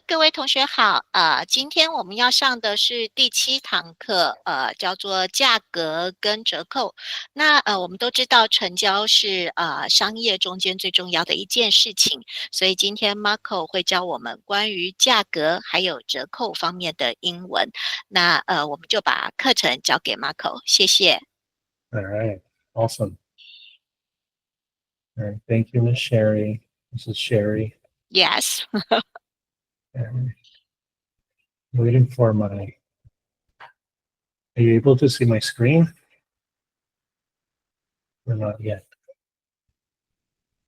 各位同学好，今天我们要上的是第7堂课，叫做价格跟折扣。那我们都知道成交是商业中间最重要的一件事情，所以今天 Marco 会教我们关于价格还有折扣方面的英文。那我们就把课程交给 Marco，谢谢。All right, awesome. All right, thank you, Miss Sherry. This is Sherry. Yes. And waiting for my. Are you able to see my screen? Or not yet?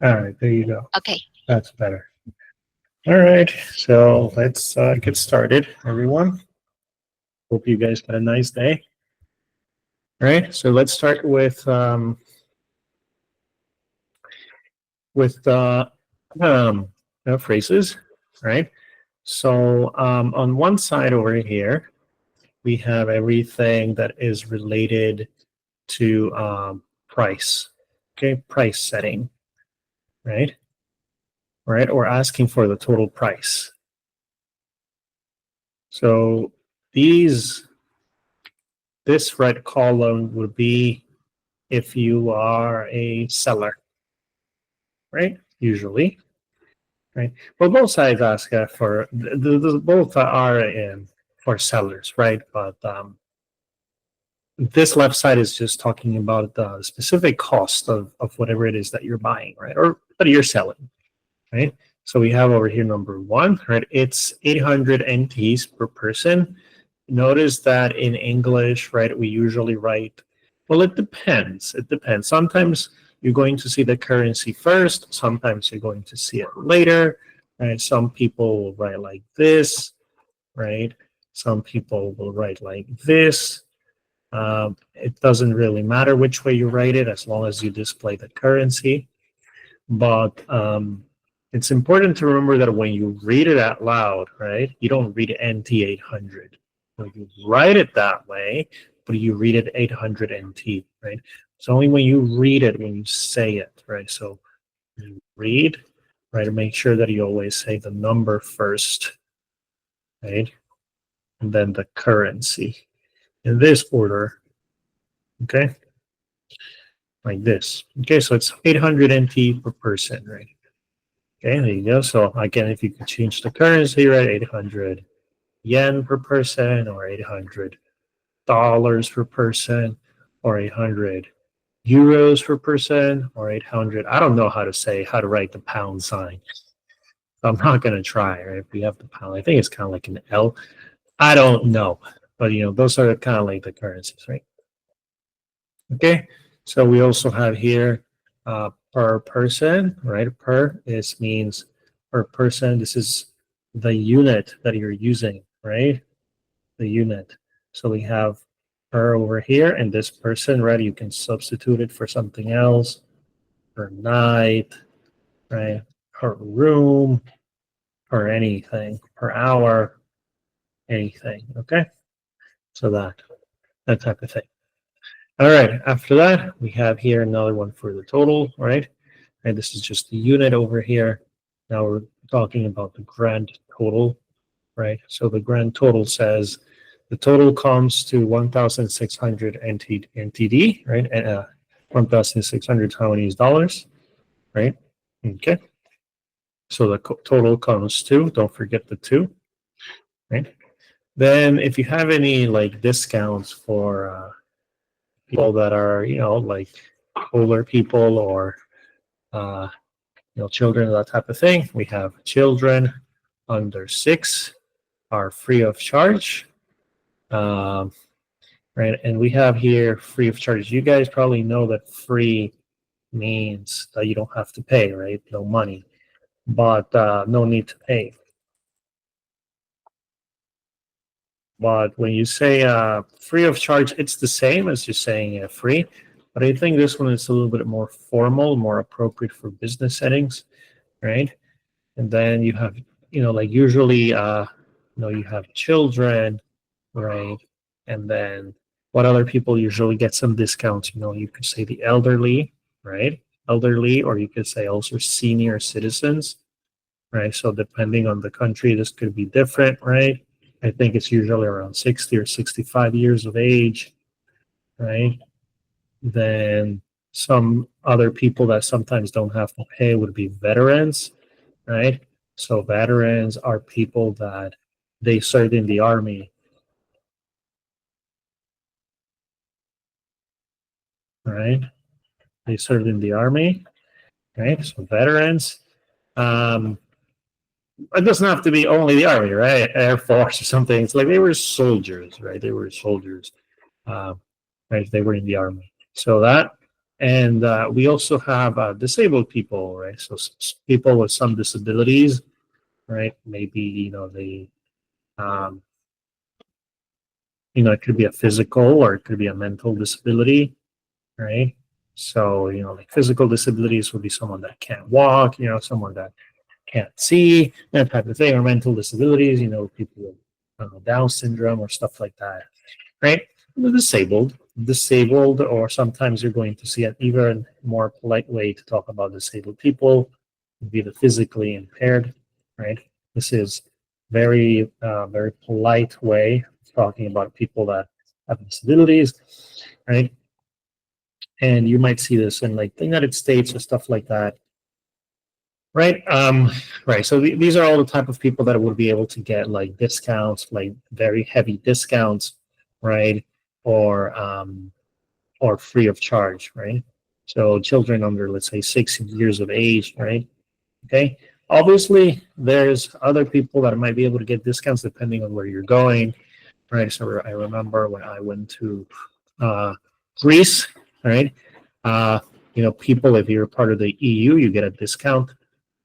All right, there you go. Okay. That's better. All right, so let's get started, everyone. Hope you guys had a nice day. All right, so let's start with phrases. Right. So on one side over here, we have everything that is related to price. Okay, price setting. Right. Right, or asking for the total price. So this red column would be if you are a seller, right? Usually, right? Well, both sides ask for both are for sellers, right? But this left side is just talking about the specific cost of whatever it is that you're buying, right? Or that you're selling, right? So we have over here number one, right? It's 800 NTs per person. Notice that in English, right, we usually write, well, it depends. It depends. Sometimes you're going to see the currency first. Sometimes you're going to see it later, right? Some people will write like this, right? Some people will write like this. It doesn't really matter which way you write it as long as you display the currency. But it's important to remember that when you read it out loud, right, you don't read NT 800. You write it that way, but you read it 800 NT, right? It's only when you read it, when you say it, right? So you read, right, make sure that you always say the number first, right? And then the currency in this order, okay? Like this. Okay, so it's 800 NT per person, right? Okay, there you go. So again, if you could change the currency, right, 800 yen per person or $800 per person or 800 euros per person or 800. I don't know how to write the pound sign. So I'm not going to try, right? If we have the pound, I think it's kind of like an L. I don't know. But, those are kind of like the currencies, right? Okay. So we also have here per person, right? Per means per person. This is the unit that you're using, right? The unit. So we have per over here, and this person, right? You can substitute it for something else. Per night, right? Per room, per anything, per hour, anything. Okay. So that type of thing. All right. After that, we have here another one for the total, right? And this is just the unit over here. Now we're talking about the grand total, right? So the grand total says the total comes to 1,600 NTD, right? And 1,600 Taiwanese dollars, right? Okay. So the total comes to, don't forget the 2, right? Then if you have any like discounts for people that are, like older people or, children, that type of thing, we have children under 6 are free of charge. Right, and we have here free of charge. You guys probably know that free means that you don't have to pay, right? No money, but no need to pay. But when you say free of charge, it's the same as just saying free. But I think this one is a little bit more formal, more appropriate for business settings, right? And then you have, like usually, you have children, right? And then what other people usually get some discounts, you could say the elderly, right? Elderly, or you could say also senior citizens, right? So depending on the country, this could be different, right? I think it's usually around 60 or 65 years of age, right? Then some other people that sometimes don't have to pay would be veterans, right? So veterans are people that they served in the army, right? They served in the army, right? So veterans. Um, it doesn't have to be only the army, right? Air Force or something. It's like they were soldiers, right? They were soldiers, um, right? They were in the army. So that, and we also have disabled people, right? So people with some disabilities, right? Maybe um, it could be a physical or it could be a mental disability, right? So like physical disabilities would be someone that can't walk, someone that can't see, that type of thing, or mental disabilities, people with Down syndrome or stuff like that, right? The disabled, or sometimes you're going to see an even more polite way to talk about disabled people would be the physically impaired, right? This is very polite way of talking about people that have disabilities, right? And you might see this in like the United States or stuff like that. Right. Right. So these are all the type of people that would be able to get like discounts, like very heavy discounts, right? Or free of charge, right? So children under, let's say, 6 years of age, right? Okay. Obviously, there's other people that might be able to get discounts depending on where you're going, right? So I remember when I went to uh, Greece, right? Uh, people, if you're part of the EU, you get a discount,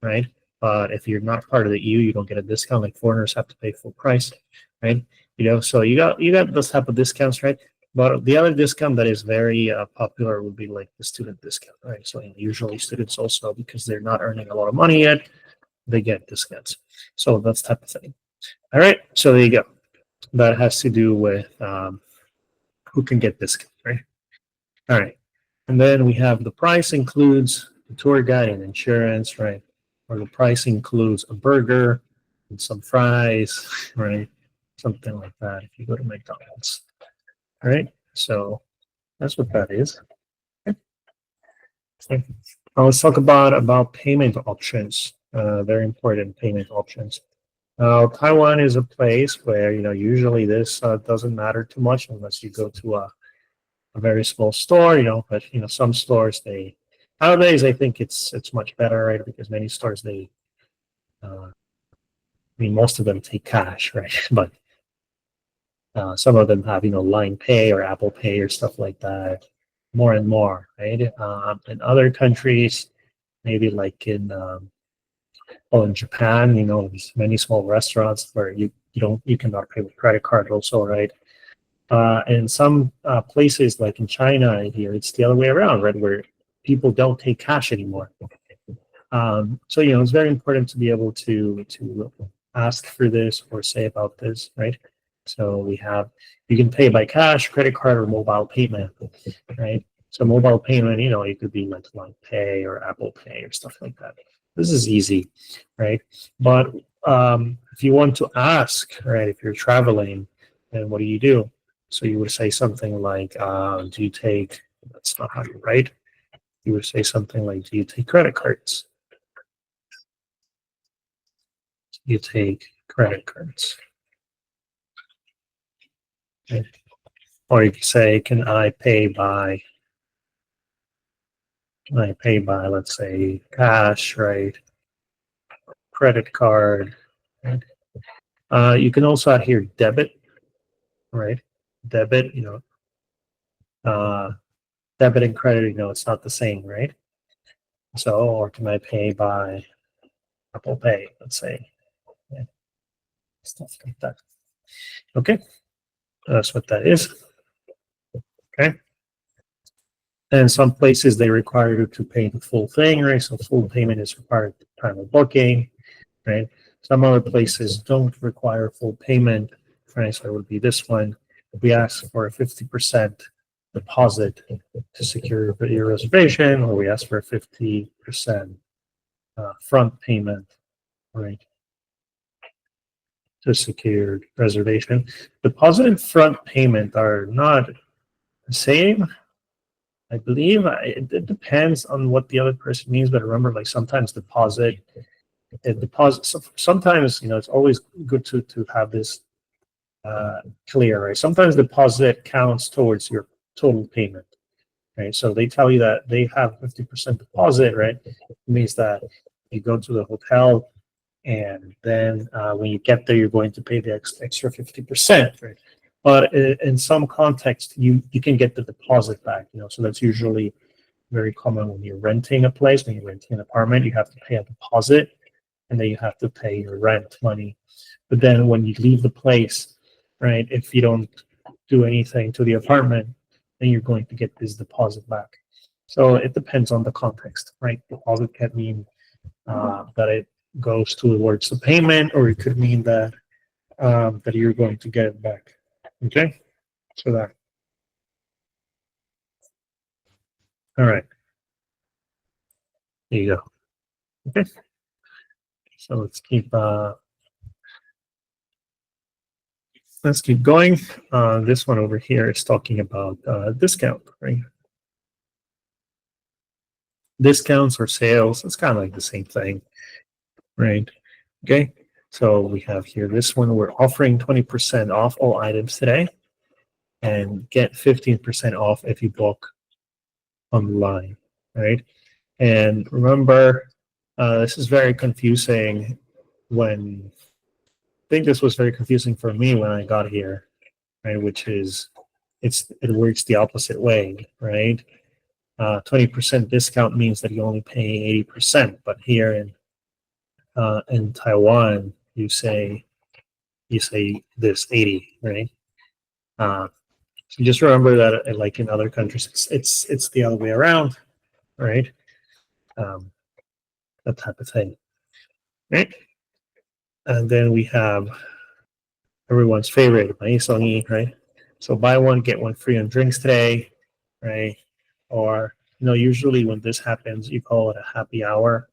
right? But if you're not part of the EU, you don't get a discount. Like foreigners have to pay full price, right? So you got those type of discounts, right? But the other discount that is very popular would be like the student discount, right? So usually students also, because they're not earning a lot of money yet, they get discounts. So that's type of thing. All right. So there you go. That has to do with who can get discounts, right? All right. And then we have the price includes the tour guide and insurance, right? Or the price includes a burger and some fries, right? Something like that if you go to McDonald's. All right. So that's what that is. Okay. So now let's talk about payment options. Very important payment options. Now, Taiwan is a place where usually this doesn't matter too much unless you go to a very small store, but some stores they nowadays I think it's much better, right? Because many stores they I mean most of them take cash, right? But some of them have line pay or Apple Pay or stuff like that more and more, right? In other countries, maybe like in Japan, there's many small restaurants where you cannot pay with credit card also, right? And some places like in China here, it's the other way around, right? Where people don't take cash anymore. So it's very important to be able to ask for this or say about this, right? So you can pay by cash, credit card, or mobile payment, right? So mobile payment, it could be like Line Pay or Apple Pay or stuff like that. This is easy, right? But if you want to ask, right, if you're traveling, then what do you do? So you would say something like, do you take, that's not how you write. You would say something like, do you take credit cards? Do you take credit cards? Okay. Or you could say, can I pay by, let's say, cash, right? Credit card. Right? You can also add here debit, right? Debit, uh, debit and credit, it's not the same, right? So, or can I pay by Apple Pay, let's say, yeah, stuff like that. Okay, that's what that is. Okay. And some places they require you to pay the full thing, right? So full payment is required at the time of booking, right? Some other places don't require full payment, right? So it would be this one. We ask for a 50% deposit to secure your reservation, or we ask for a 50% front payment right? To secure reservation. Deposit and front payment are not the same. I believe it depends on what the other person means, but remember, like sometimes deposit. Sometimes it's always good to have this clear, right? Sometimes deposit counts towards your total payment, right? So they tell you that they have 50% deposit, right? It means that you go to the hotel, and then when you get there, you're going to pay the extra 50%, right? But in some context, you can get the deposit back, so that's usually very common when you're renting a place, when you're renting an apartment, you have to pay a deposit, and then you have to pay your rent money. But then when you leave the place, right, if you don't do anything to the apartment, then you're going to get this deposit back. So it depends on the context, right? Deposit can mean that it goes towards the payment, or it could mean that that you're going to get it back. Okay, so that. All right, there you go. Okay, so let's keep going. This one over here is talking about discount, right? Discounts or sales, it's kind of like the same thing, right? Okay, so we have here this one. We're offering 20% off all items today, and get 15% off if you book online, right? And remember, this is very confusing. I think this was very confusing for me when I got here, right? Which is it works the opposite way, right? 20% discount means that you only pay 80%, but here in Taiwan, you say this 80, right? So just remember that, like in other countries, it's the other way around, right? Um, that type of thing, right? And then we have everyone's favorite, maisongi, right? So buy one get one free on drinks today, right? Or usually when this happens, you call it a happy hour,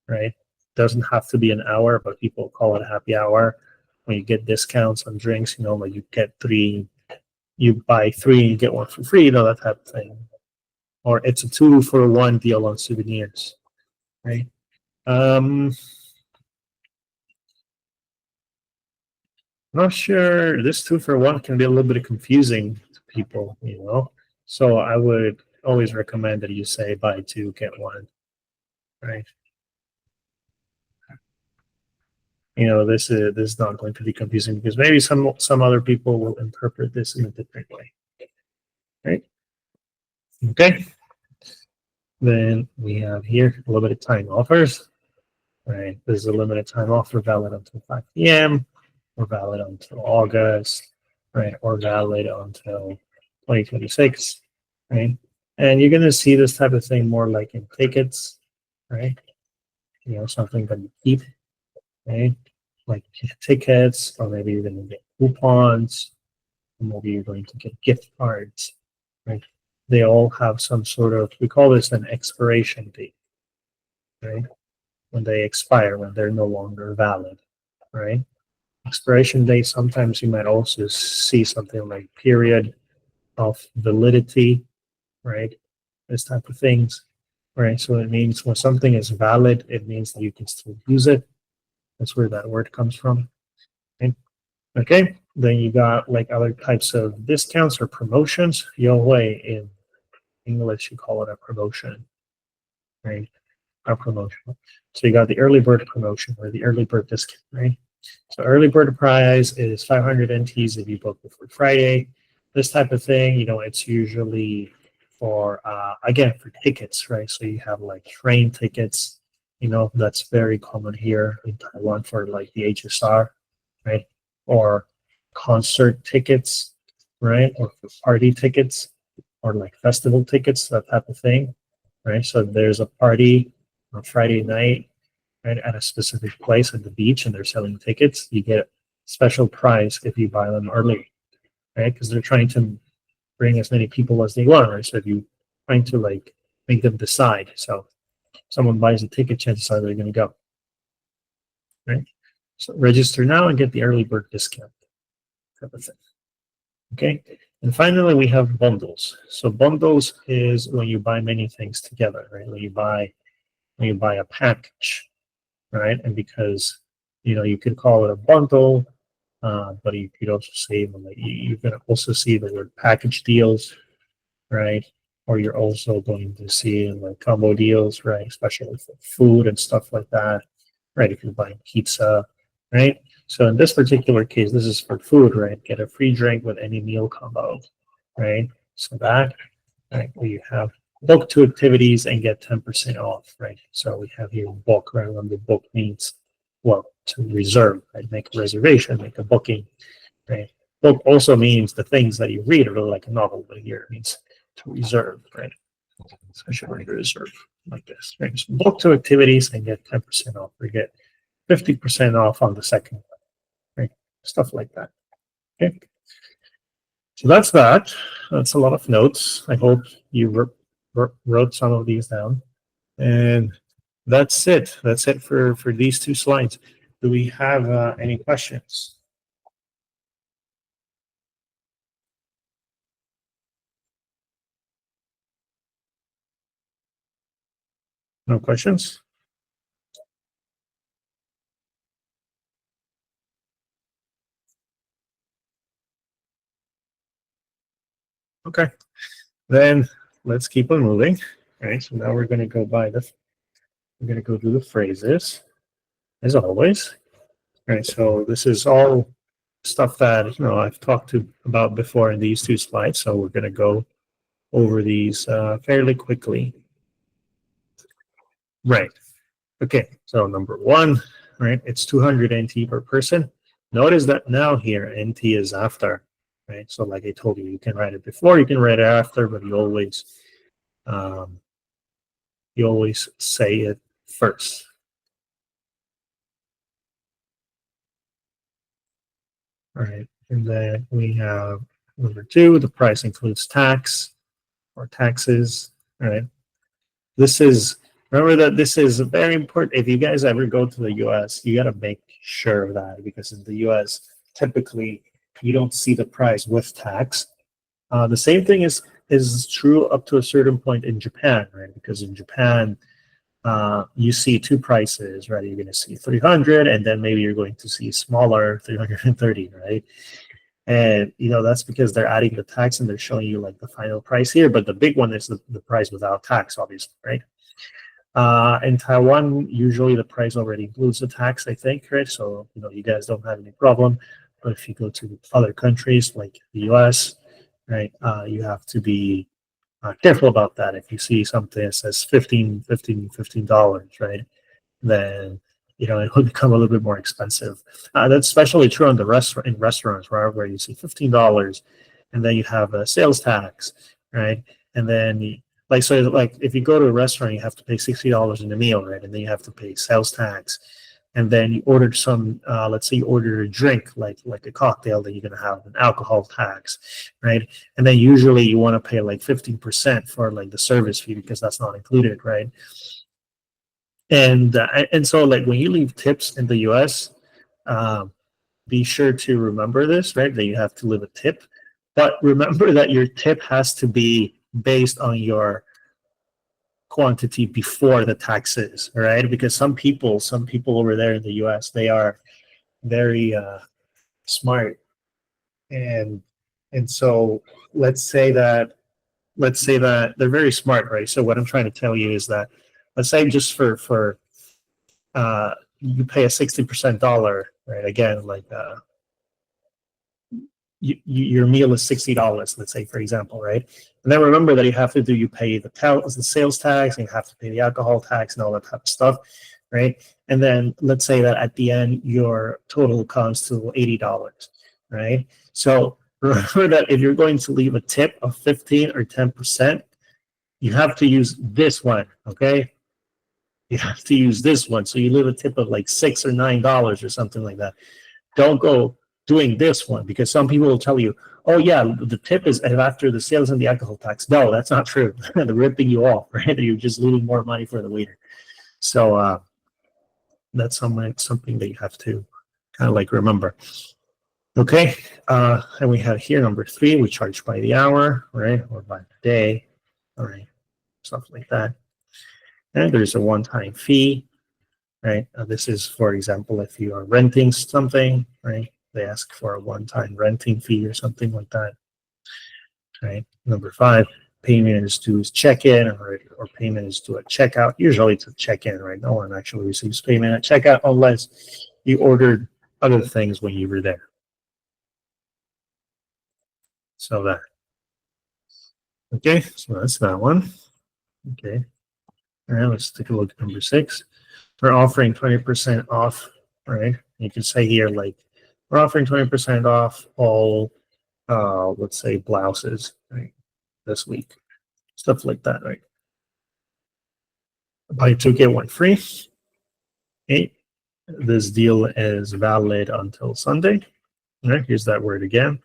right? Doesn't have to be an hour, but people call it a happy hour. When you get discounts on drinks, like you buy three, you get one for free, that type of thing. Or it's a 2-for-1 deal on souvenirs, right? Not sure. This 2-for-1 can be a little bit confusing to people, So I would always recommend that you say buy two, get one, right? This is not going to be confusing because maybe some other people will interpret this in a different way, right? Okay. Then we have here a limited time offers, right? This is a limited time offer valid until 5 p.m. or valid until August, right? Or valid until 2026, right? And you're going to see this type of thing more like in tickets, right? Something that you keep, right? Like tickets, or maybe you're going to get coupons, or maybe you're going to get gift cards, right? They all have some sort of, we call this an expiration date, right? When they expire, when they're no longer valid, right? Expiration date, sometimes you might also see something like period of validity, right? This type of things, right? So it means when something is valid, it means that you can still use it. That's where that word comes from. Okay. Then you got like other types of discounts or promotions. Yowei in English, you call it a promotion, right? A promotion. So you got the early bird promotion or the early bird discount, right? So early bird price is 500 NTs if you book before Friday. This type of thing, it's usually for again for tickets, right? So you have like train tickets, that's very common here in Taiwan for like the HSR, right? Or concert tickets, right? Or for party tickets, or like festival tickets, that type of thing, right? So there's a party on Friday night, right, at a specific place at the beach, and they're selling tickets. You get a special price if you buy them early, right? Because they're trying to bring as many people as they want, right? So if you trying to like make them decide, so someone buys a ticket, chances are they're going to go. right? So register now and get the early bird discount type of thing. Okay, and finally we have bundles. So bundles is when you buy many things together, right? When you buy a package, right? And because you could call it a bundle, but you could also say you can also see the word package deals, right? Or you're also going to see like combo deals, right? Especially for food and stuff like that, right? If you're buying pizza, right? So in this particular case, this is for food, right? Get a free drink with any meal combo, right? So that, right, where you have book two activities and get 10% off, right? So we have here book, right? Remember, book means, well, to reserve, right? Make a reservation, make a booking, right? Book also means the things that you read, or like a novel, but here it means to reserve, right? So I should write reserve like this, right? So book two activities and get 10% off, or get 50% off on the second one, right? Stuff like that. Okay. So that's that. That's a lot of notes. I hope you wrote some of these down. And that's it. That's it for these two slides. Do we have any questions? No questions? Okay. Then let's keep on moving. All right. So now we're going to go we're going to go do the phrases as always. All right. So this is all stuff that, I've talked about before in these two slides. So we're going to go over these fairly quickly. Right. Okay. So number one, right? It's 200 NT per person. Notice that now here, NT is after, right? So like I told you, you can write it before, you can write it after, but um, you always say it first. All right. And then we have number two, the price includes tax or taxes. All right. Remember that this is very important. If you guys ever go to the US, you got to make sure of that, because in the US, typically you don't see the price with tax. The same thing is true up to a certain point in Japan, right? Because in Japan, you see two prices, right? You're going to see 300, and then maybe you're going to see smaller 330, right? And that's because they're adding the tax and they're showing you like the final price here, but the big one is the price without tax, obviously, right? In Taiwan, usually the price already includes the tax, I think, right? So you guys don't have any problem. But if you go to other countries like the US, right, you have to be careful about that. If you see something that says $15, right, then it will become a little bit more expensive. That's especially true in restaurants, right, where you see $15, and then you have a sales tax, right, and then like if you go to a restaurant, you have to pay $60 in a meal, right, and then you have to pay sales tax, and then you ordered some, let's say you ordered a drink like a cocktail, then you're going to have an alcohol tax, right? And then usually you want to pay like 15% for like the service fee, because that's not included, right? And so like when you leave tips in the US, be sure to remember this, right? That you have to leave a tip, but remember that your tip has to be based on your quantity before the taxes, right? Because some people over there in the US, they are very smart, and so let's say that they're very smart, right? So what I'm trying to tell you is that, let's say just for you pay a 60% dollar, right? Again, like your meal is $60, let's say, for example, right? And then remember that you pay the sales tax, and you have to pay the alcohol tax and all that type of stuff, right? And then let's say that at the end your total comes to $80, right? So remember that if you're going to leave a tip of 15 or 10%, you have to use this one, okay? You have to use this one. So you leave a tip of like $6 or $9 or something like that. Don't go doing this one, because some people will tell you, oh yeah, the tip is after the sales and the alcohol tax. No, that's not true. They're ripping you off, right? You're just losing more money for the waiter. So That's something that you have to kind of like remember. Okay, and we have here number 3, we charge by the hour, right, or by the day, all right, stuff like that. And there's a one-time fee, right? This is, for example, if you are renting something, right? They ask for a one-time renting fee or something like that, right? Number 5, payment is due as check-in, or payment is due at checkout. Usually it's a check-in, right? No one actually receives payment at checkout unless you ordered other things when you were there. So that. Okay, so that's that one. Okay. All right, let's take a look at number 6. We're offering 20% off, right? You can say here, like, we're offering 20% off all, let's say, blouses, right, this week. Stuff like that, right? Buy 2, get 1 free. Okay. This deal is valid until Sunday. All right, here's that word again.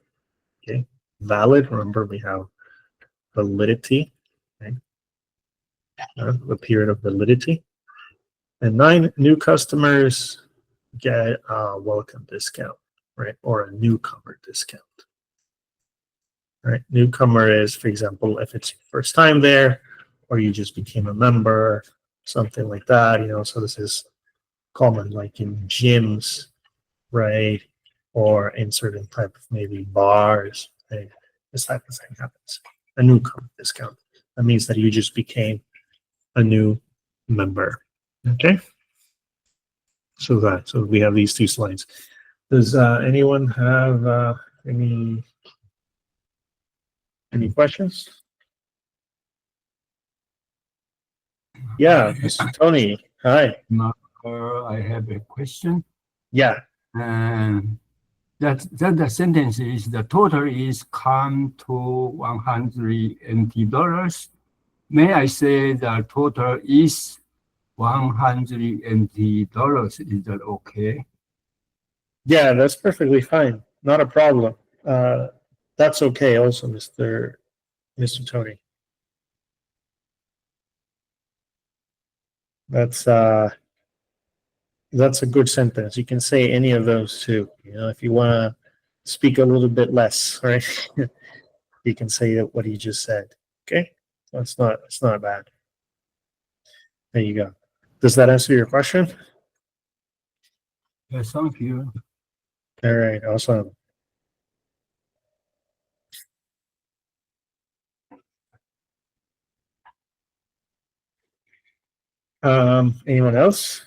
Okay. Valid. Remember, we have validity, right? The period of validity. And 9, new customers get a welcome discount, right? Or a newcomer discount. Right? Newcomer is, for example, if it's your first time there, or you just became a member, something like that, so this is common like in gyms, right? Or in certain type of maybe bars, right? This type of thing happens. A newcomer discount. That means that you just became a new member. Okay. So we have these 2 slides. Does anyone have any questions? Yeah, Mr. Tony. Hi. I have a question. Yeah. And that the sentence is the total is come to $100. May I say the total is $100? Is that okay? Yeah, that's perfectly fine. Not a problem. That's okay also, Mr. Tony. That's a good sentence. You can say any of those too. If you want to speak a little bit less, right? You can say what he just said. Okay, so it's not bad. There you go. Does that answer your question? Yes, thank you. All right, awesome. Anyone else?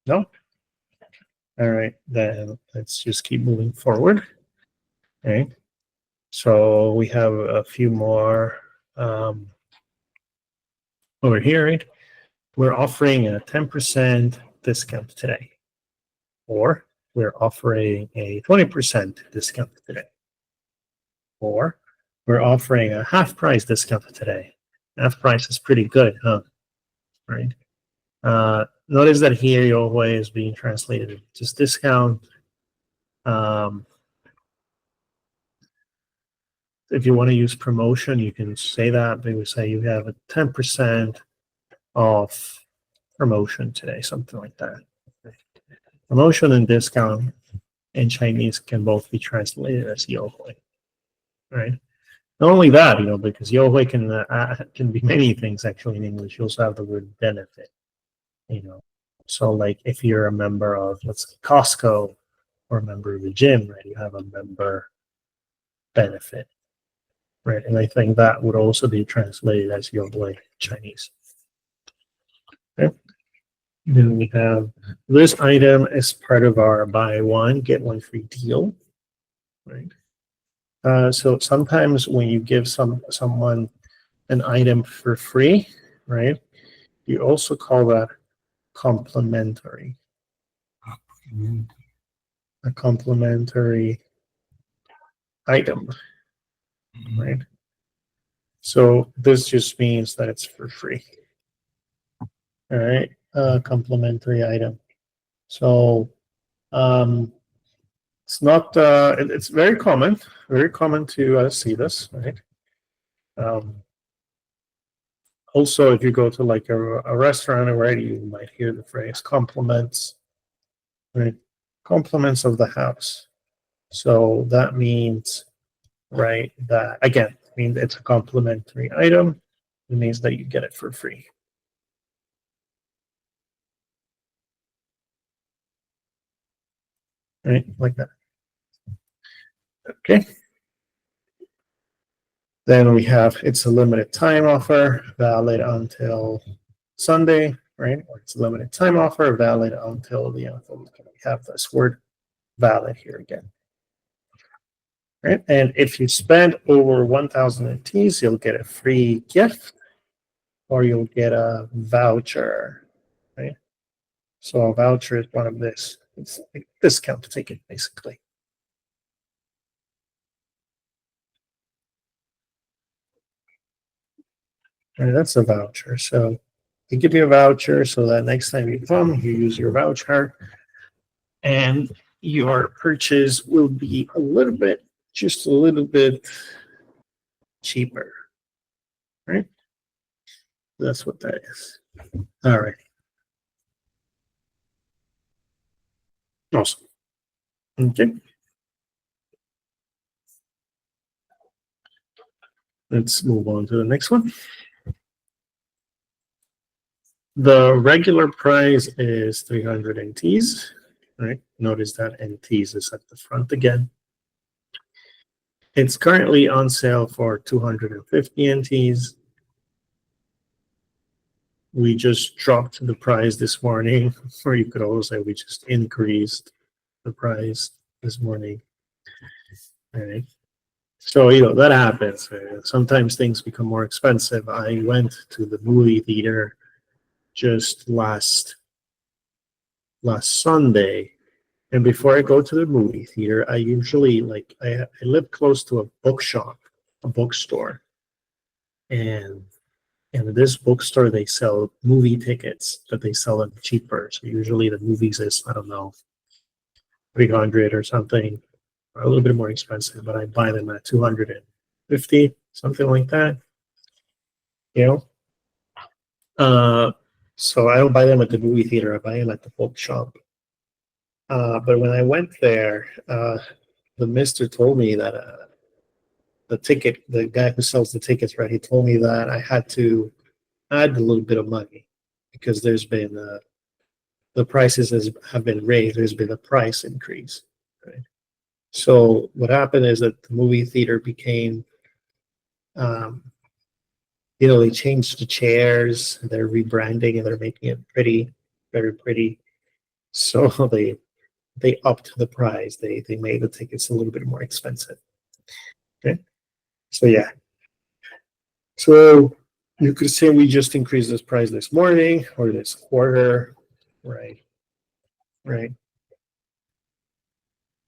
No? All right, then let's just keep moving forward. Okay. So we have a few more over here, right? We're offering a 10% discount today, or we're offering a 20% discount today, or we're offering a half price discount today. Half price is pretty good, huh? Right? Notice that here your is being translated just discount. If you want to use promotion, you can say that. They would say you have a 10% off promotion today, something like that. Promotion and discount in Chinese can both be translated as Youhui, right? Not only that, because Youhui can be many things actually in English. You also have the word benefit, So like if you're a member of, let's say, Costco, or a member of the gym, right? You have a member benefit, right? And I think that would also be translated as Youhui in Chinese. Okay. Then we have this item as part of our buy 1, get 1 free deal, right? So sometimes when you give someone an item for free, right, you also call that complimentary. A complimentary item, right? So this just means that it's for free. All right, complimentary item. So it's not. It's very common to see this, right? Also, if you go to like a restaurant already, you might hear the phrase compliments, right? Compliments of the house. So that means, right, that again, means it's a complimentary item. It means that you get it for free. Right, like that. Okay. Then we have it's a limited time offer, valid until Sunday, right? Or it's a limited time offer, valid until the end. We have this word valid here again. Right? And if you spend over 1,000 NTs, you'll get a free gift or you'll get a voucher, right? So a voucher is one of this. It's a discount ticket, basically. Right, that's a voucher. So they give you a voucher so that next time you come, you use your voucher and your purchase will be just a little bit cheaper, right? That's what that is. All right. Awesome. Okay. Let's move on to the next one. The regular price is 300 NTs, right? Notice that NTs is at the front again. It's currently on sale for 250 NTs. We just dropped the price this morning, or you could also say we just increased the price this morning. All right. So, that happens. Sometimes things become more expensive. I went to the movie theater just last Sunday. And before I go to the movie theater, I usually I live close to a bookstore. And in this bookstore, they sell movie tickets, but they sell them cheaper. So usually the movies is, I don't know, 300 or something, or a little bit more expensive, but I buy them at 250, something like that. So I don't buy them at the movie theater. I buy them at the bookshop. But when I went there, the mister told me that the guy who sells the tickets, right, he told me that I had to add a little bit of money because there's been the prices have been raised. There's been a price increase, right? So what happened is that the movie theater became, they changed the chairs. They're rebranding and they're making it pretty, very pretty. So they upped the price. They made the tickets a little bit more expensive. Okay. So yeah. So you could say we just increased this price this morning or this quarter, right? Right.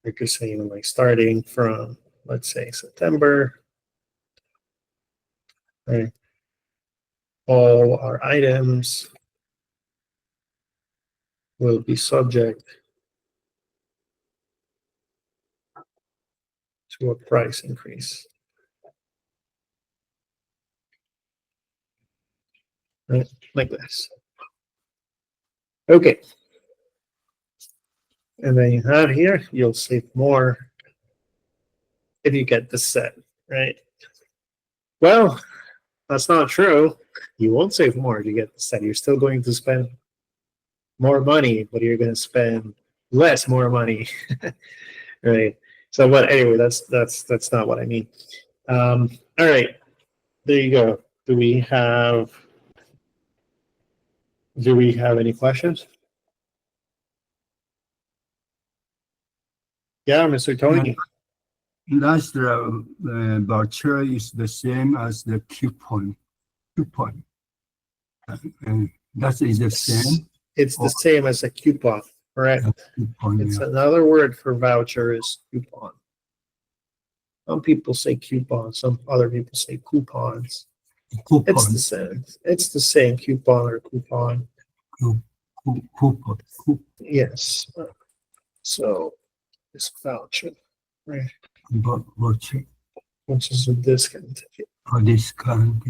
You could say starting from, let's say, September, right? All our items will be subject to a price increase. Right? Like this. Okay. And then you have here, you'll save more if you get the set, right? Well, that's not true. You won't save more if you get the set. You're still going to spend more money, but you're going to spend more money, right? So, but anyway, that's not what I mean. All right, there you go. Do we have any questions? Yeah, Mr. Tony. That's voucher is the same as the coupon. And that is the same. It's the same as a coupon, correct? It's another word for voucher is coupon. Some people say coupon, some other people say coupons. It's the same. It's the same coupon or coupon. Coupon. Yes. So this voucher, right? Voucher. Which is a discount ticket. or discount.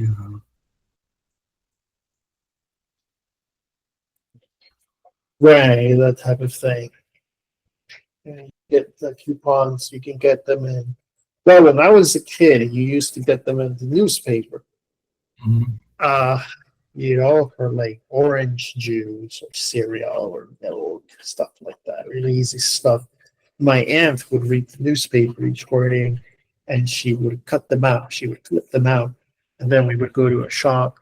Right, that type of thing. And you get the coupons, you can get them in. Well, when I was a kid, you used to get them in the newspaper. Uh, for like orange juice or cereal or milk, stuff like that. Really easy stuff. My aunt would read the newspaper each morning and she would cut them out. She would clip them out. And then we would go to a shop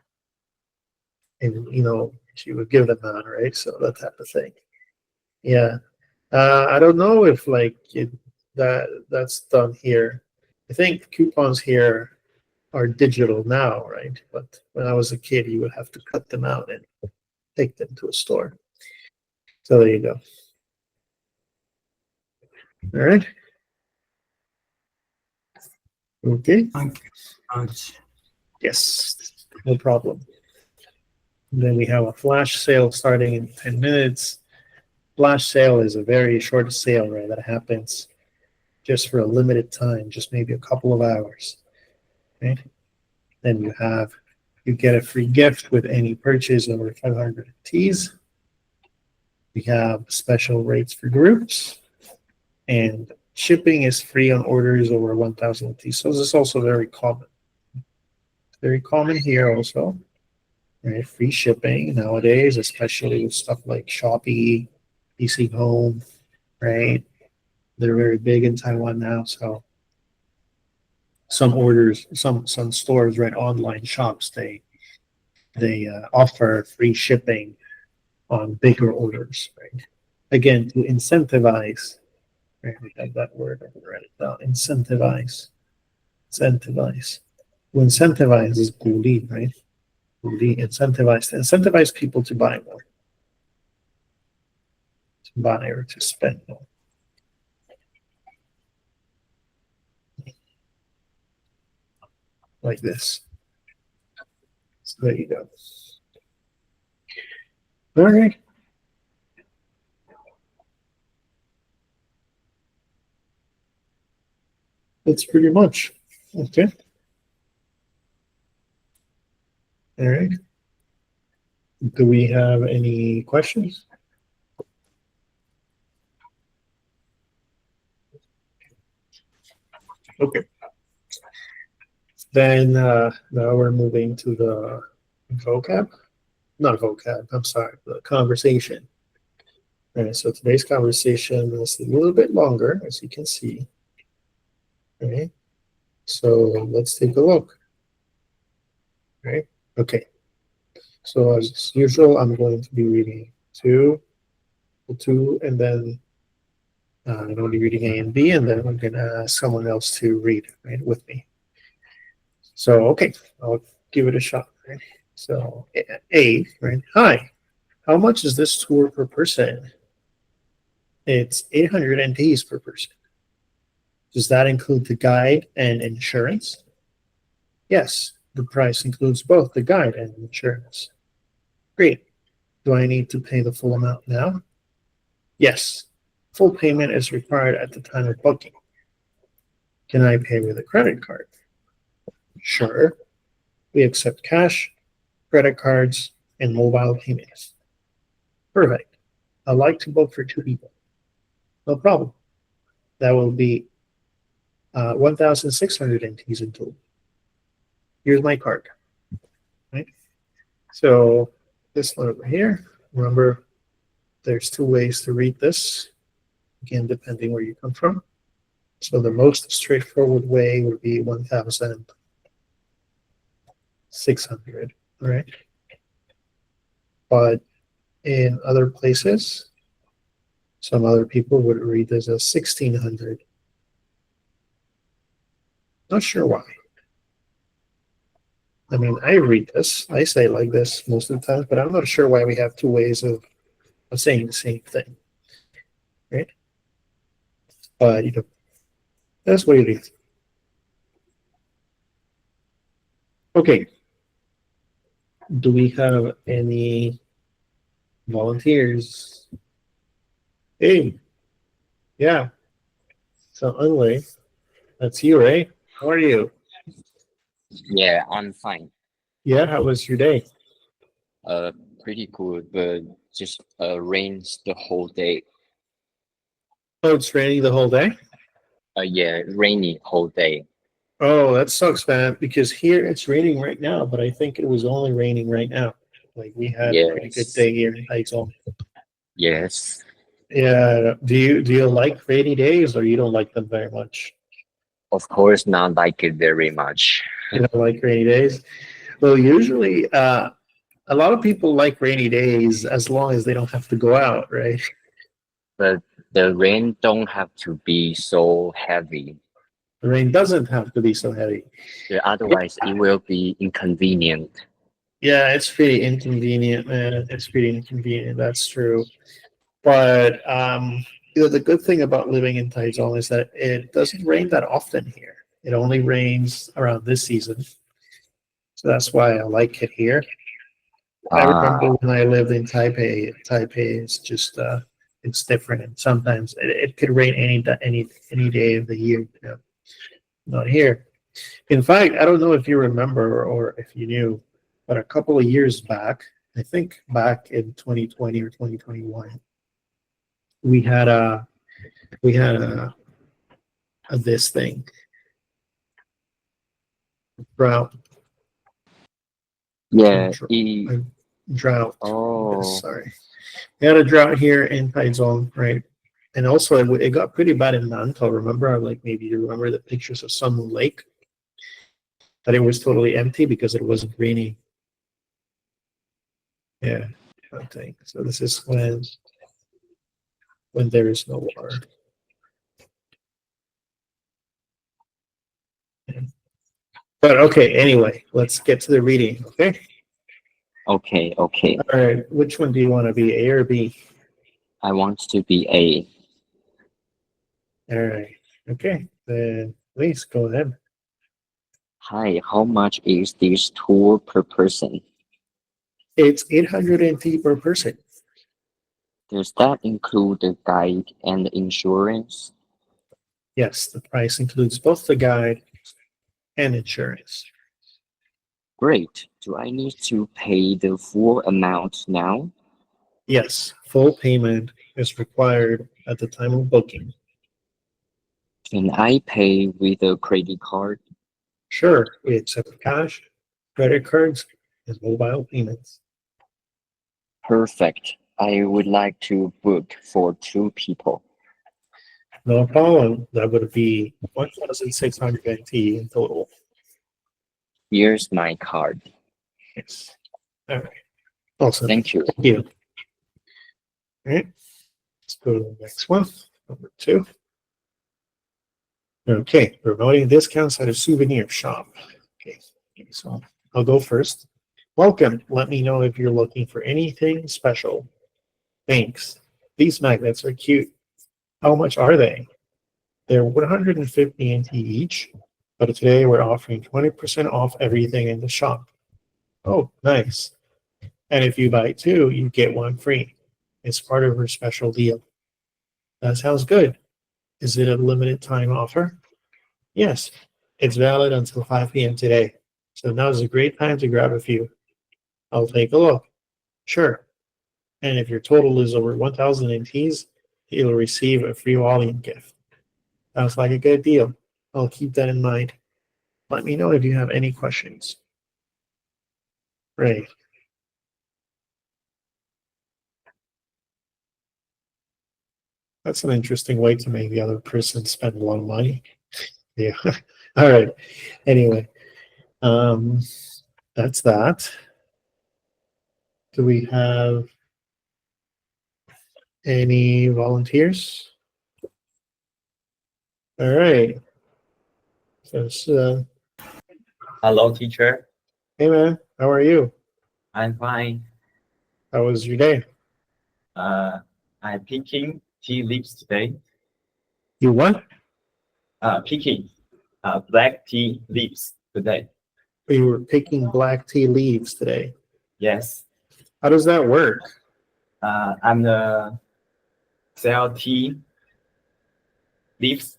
and, she would give them out, right? So that type of thing. Yeah. I don't know if that's done here. I think coupons here are digital now, right? But when I was a kid, you would have to cut them out and take them to a store. So there you go. All right. Okay. Thank you so much. Yes, no problem. And then we have a flash sale starting in 10 minutes. Flash sale is a very short sale, right? That happens just for a limited time, just maybe a couple of hours. Right? Then you get a free gift with any purchase over 500 Ts. We have special rates for groups, and shipping is free on orders over 1,000 Ts. So this is also very common. Very common here also. Right? Free shipping nowadays, especially with stuff like Shopee, PC Home, right? They're very big in Taiwan now. So some orders, some stores, right? Online shops, they offer free shipping on bigger orders, right? Again, to incentivize, right? We have that word. I'm gonna write it down. Incentivize. Incentivize. To incentivize is 鼓励, right? 鼓励, incentivize. To incentivize people to buy more. To buy or to spend more. Like this. So there you go. All right. That's pretty much. Okay. All right. Do we have any questions? Okay. Then now we're moving to the vocab. Not vocab, I'm sorry, the conversation. All right, so today's conversation is a little bit longer, as you can see. All right, so let's take a look. All right, okay. So as usual, I'm going to be reading two, and then I'm going to be reading A and B, and then I'm going to ask someone else to read, right, with me. So, okay, I'll give it a shot. Right? So, A, right? Hi, how much is this tour per person? It's 800 NTs per person. Does that include the guide and insurance? Yes, the price includes both the guide and insurance. Great. Do I need to pay the full amount now? Yes. Full payment is required at the time of booking. Can I pay with a credit card? Sure. We accept cash, credit cards, and mobile payments. Perfect. I'd like to book for 2 people. No problem. That will be 1,600 NTs in total. Here's my card. Right? So this one over here, remember, there's 2 ways to read this, again, depending where you come from. So the most straightforward way would be 1,600, right? But in other places, some other people would read this as 1,600. Not sure why. I mean, I read this, I say like this most of the time, but I'm not sure why we have 2 ways of saying the same thing, right? But, that's what it is. Okay. Do we have any volunteers? Hey, yeah. So, Unway, that's you, right? How are you? Yeah, I'm fine. Yeah, how was your day? Uh, Pretty good, but just rains the whole day. Oh, it's raining the whole day? Yeah, rainy whole day. Oh, that sucks, man, because here it's raining right now, but I think it was only raining right now. Like we had a pretty good Yes, day here in Taichung. yes. Yeah. Do you like rainy days or you don't like them very much? Of course, not like it very much. You don't like rainy days? Well, usually a lot of people like rainy days as long as they don't have to go out, right? But the rain don't have to be so heavy. The rain doesn't have to be so heavy. Yeah, otherwise, it will be inconvenient. Yeah, it's pretty inconvenient, man. It's pretty inconvenient. That's true. But the good thing about living in Taichung is that it doesn't rain that often here. It only rains around this season, so that's why I like it here. I remember Ah, when I lived in Taipei. Taipei is just it's different, and sometimes it could rain any day of the year. Not here. In fact, I don't know if you remember or if you knew, but a couple of years back, I think back in 2020 or 2021, we had a we had a this thing drought, yeah. a drought. Yes, Oh, sorry. We had a drought here in Taichung, right? And also, it got pretty bad in Nantou. Remember, like maybe you remember the pictures of Sun Moon Lake, that it was totally empty because it wasn't raining. Yeah, I think so. This is when there is no water. Yeah. But okay, anyway, let's get to the reading. Okay. okay, okay. All right. Which one do you want to be, A or B? I want to be A. All right. Okay. Then please go ahead. Hi, how much is this tour per person? It's 800 NT per person. Does that include the guide and the insurance? Yes, the price includes both the guide and insurance. Great. Do I need to pay the full amount now? Yes, full payment is required at the time of booking. Can I pay with a credit card? Sure, we accept cash, credit cards, and mobile payments. Perfect. I would like to book for 2 people. No problem. That would be 1,600 NT in total. Here's my card. Yes. All right. Awesome. Thank you. Thank you. All right. Let's go to the next one. Number 2. Okay. Promoting discounts at a souvenir shop. Okay. So I'll go first. Welcome. Let me know if you're looking for anything special. Thanks. These magnets are cute. How much are they? They're 150 NT each, but today we're offering 20% off everything in the shop. Oh, nice. And if you buy 2, you get 1 free. It's part of her special deal. That sounds good. Is it a limited time offer? Yes, it's valid until 5 p.m. today. So now's a great time to grab a few. I'll take a look. Sure. And if your total is over 1,000 NTs, you'll receive a free volume gift. Sounds like a good deal. I'll keep that in mind. Let me know if you have any questions. Great. That's an interesting way to make the other person spend a lot of money. Yeah. All right. Anyway, um, that's that. Do we have any volunteers? All right. So, Hello, teacher. hey man, how are you? I'm fine. How was your day? I'm picking tea leaves today. You what? Picking black tea leaves today. You were picking black tea leaves today. Yes. How does that work? I'm the sell tea leaves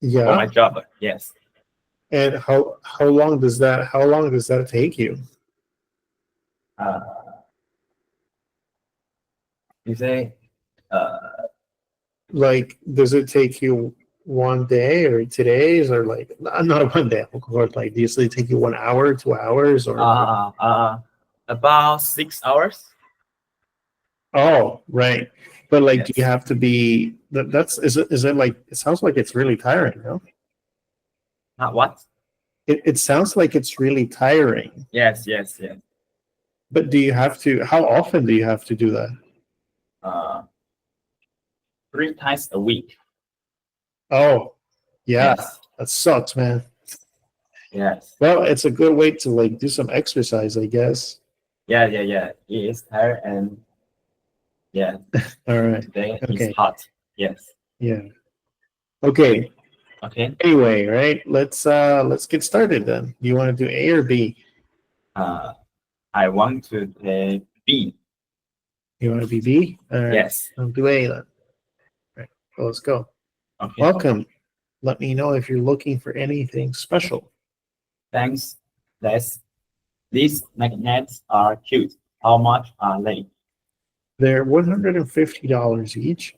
for my Yeah. job. Yes. And how long does that take you? You say, Like, does it take you one day or 2 days or like not one day, of course, like does it take you 1 hour, 2 hours or about 6 hours. oh right. But like do you Yes. have to be that's is it like it sounds like it's really tiring, no? Not what? It sounds like it's really tiring. Yes. But do you have to how often do you have to do that? Uh, 3 times a week. Oh yeah, Yes. that sucks, man. Yes. Well, it's a good way to like do some exercise, I guess. Yeah. It is tired and yeah, All right. today Okay. it's hot. Yes. Yeah. Okay. Okay. Anyway, right? Let's get started then. Do you want to do A or B? I want to play B. You want to be B? All right. Yes. I'll do A then. All right. Well, let's go. Okay. Welcome. Let me know if you're looking for anything special. Thanks. These magnets are cute. How much are they? They're $150 each,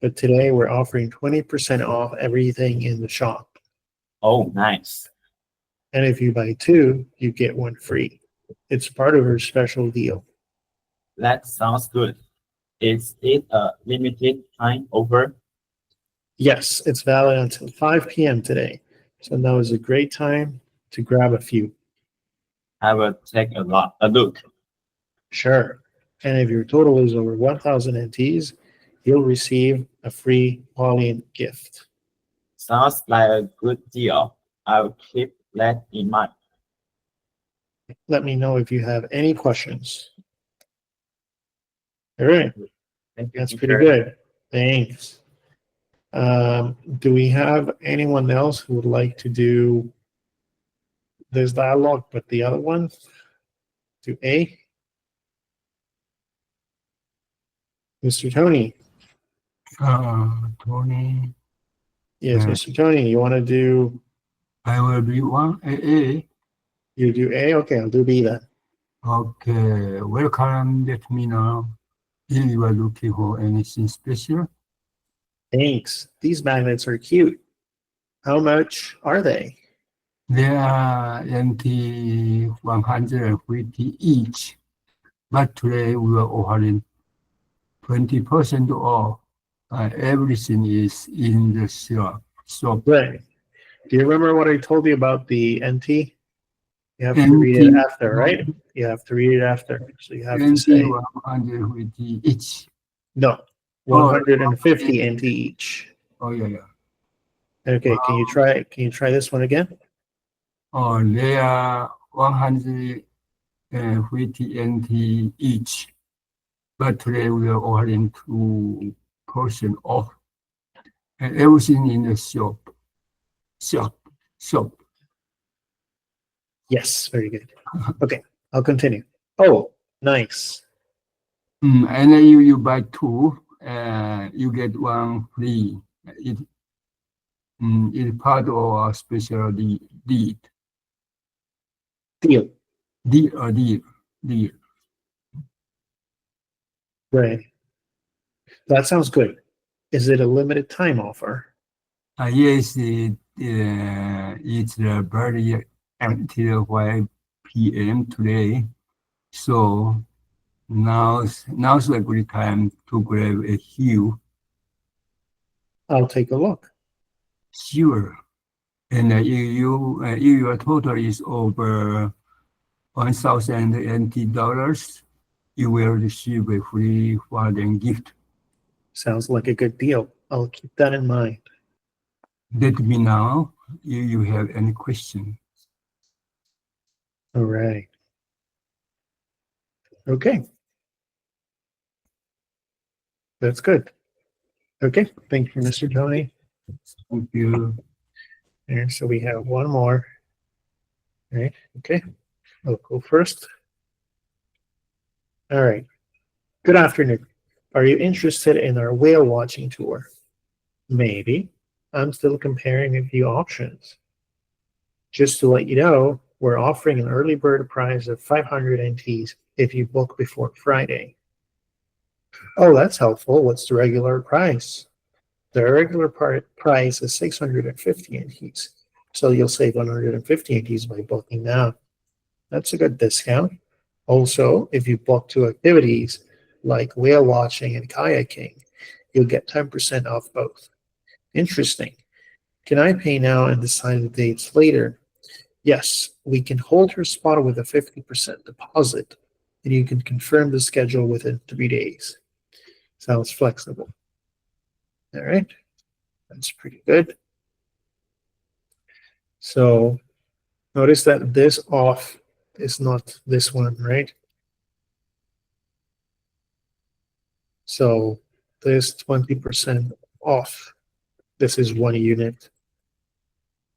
but today we're offering 20% off everything in the shop. Oh, nice. And if you buy two, you get one free. It's part of our special deal. That sounds good. Is it a limited time offer? Yes, it's valid until 5 p.m. today. So now is a great time to grab a few. I will take a look. Sure. And if your total is over 1,000 NTs, you'll receive a free Pauline gift. Sounds like a good deal. I'll keep that in mind. Let me know if you have any questions. All right. Thank you. That's teacher. pretty good. Thanks. Do we have anyone else who would like to do this dialogue, but the other one? Do A? Mr. Tony. Tony, Yes, Mr. Tony, you want to do, I will be one AA. you do A? Okay, I'll do B then. Okay, welcome. Let me know if you are looking for anything special. Thanks. These magnets are cute. How much are they? They are NT 150 each, but today we are offering 20% off. Everything is in the shop. So Right. Do you remember what I told you about the NT? You have to read it after, right? You have to read it after. So you have to say, 150 each. no, 150 NT each. Oh yeah. Okay, can you try this one again? Oh, they are 150 NT each, but today we are offering 2% off, and everything in the shop. Yes, very good. Okay, I'll continue. Oh, nice. And then you buy two, you get one free. It's part of our special deal. Deal. Deal. Right. That sounds good. Is it a limited time offer? Yes, it's very until 5 p.m. today. So now's a good time to grab a few. I'll take a look. Sure. And if your total is over 1,000 NT dollars, you will receive a free Walden gift. Sounds like a good deal. I'll keep that in mind. Let me know if you have any question. All right. Okay. That's good. Okay. Thank you, Mr. Tony. Thank you. And so we have one more. All right. Okay. I'll go first. All right. Good afternoon. Are you interested in our whale watching tour? Maybe. I'm still comparing a few options. Just to let you know, we're offering an early bird prize of 500 NTs if you book before Friday. Oh, that's helpful. What's the regular price? The regular price is 650 NTs. So you'll save 150 NTs by booking now. That's a good discount. Also, if you book 2 activities like whale watching and kayaking, you'll get 10% off both. Interesting. Can I pay now and decide the dates later? Yes, we can hold your spot with a 50% deposit, and you can confirm the schedule within 3 days. Sounds flexible. All right, that's pretty good. So notice that this off is not this one, right? So this 20% off. This is 1 unit.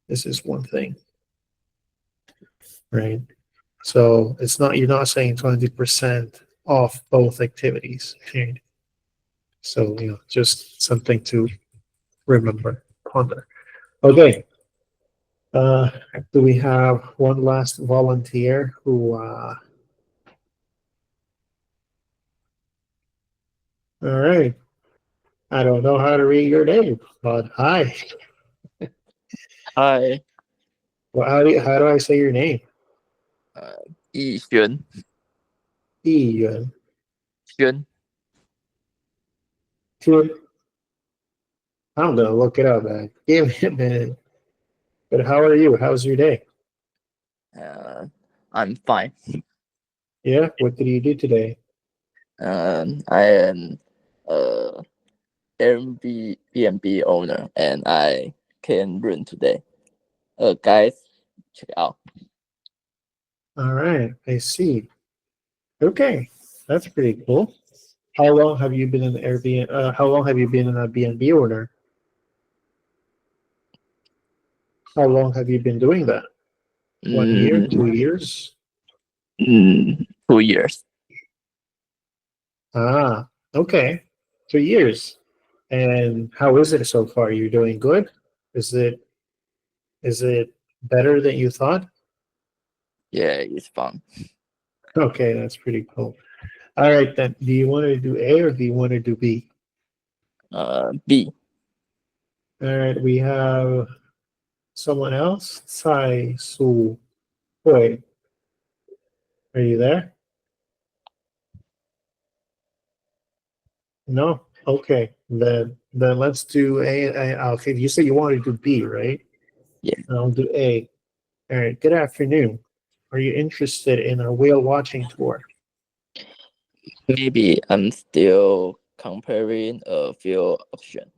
This is one thing, right? So it's not, you're not saying 20% off both activities, right? So, just something to remember, ponder. Okay. Do we have one last volunteer who, all right. I don't know how to read your name, but hi. Hi, Well, how do I say your name? 逸轩，Yi Yuan. 轩， I'm gonna look it up, man. Give me a minute. But how are you? How's your day? I'm fine. Yeah. What did you do today? I am a Airbnb owner and I can rent today. Guys, check it out. All right. I see. Okay. That's pretty cool. How long have you been in Airbnb? How long have you been in a B&B owner? How long have you been doing that? 1 year, 2 years? 2 years. Ah, okay. 2 years. And how is it so far? You're doing good? Is it better than you thought? Yeah, it's fun. Okay, that's pretty cool. All right then. Do you want to do A or do you want to do B? B. All right, we have someone else. Tsai Su Hui. Are you there? No? Okay. Then let's do A. Okay, you said you wanted to do B, right? Yeah. I'll do A. All right. Good afternoon. Are you interested in a whale watching tour? Maybe I'm still comparing a few options.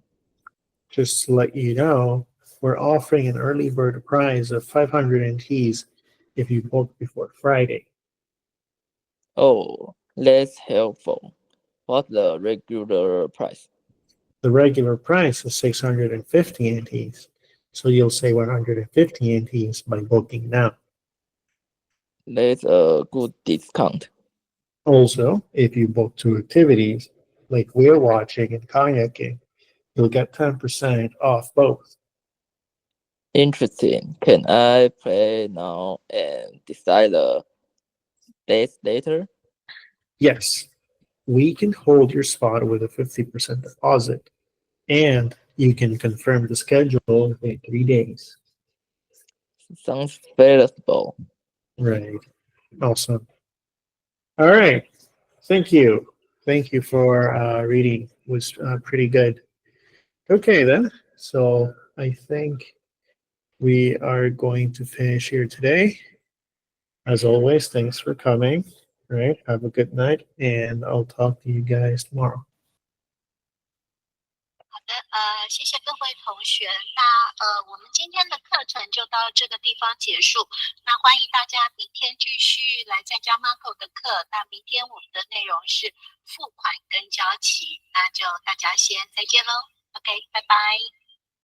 Just to let you know, we're offering an early bird prize of 500 NTs if you book before Friday. Oh, that's helpful. What's the regular price? The regular price is 650 NTs, so you'll save 150 NTs by booking now. That's a good discount. Also, if you book 2 activities, like whale watching and kayaking, you'll get 10% off both. Interesting. Can I play now and decide the dates later? Yes, we can hold your spot with a 50% deposit, and you can confirm the schedule in 3 days. Sounds feasible. Right. Awesome. All right. Thank you. Thank you for reading. It was pretty good. Okay, then. So I think we are going to finish here today. As always, thanks for coming. Right. Have a good night, and I'll talk to you guys tomorrow. 谢谢各位同学。那我们今天的课程就到这个地方结束。那欢迎大家明天继续来参加 Marco 的课。那明天我们的内容是付款跟交期。那就大家先再见喽。OK，拜拜。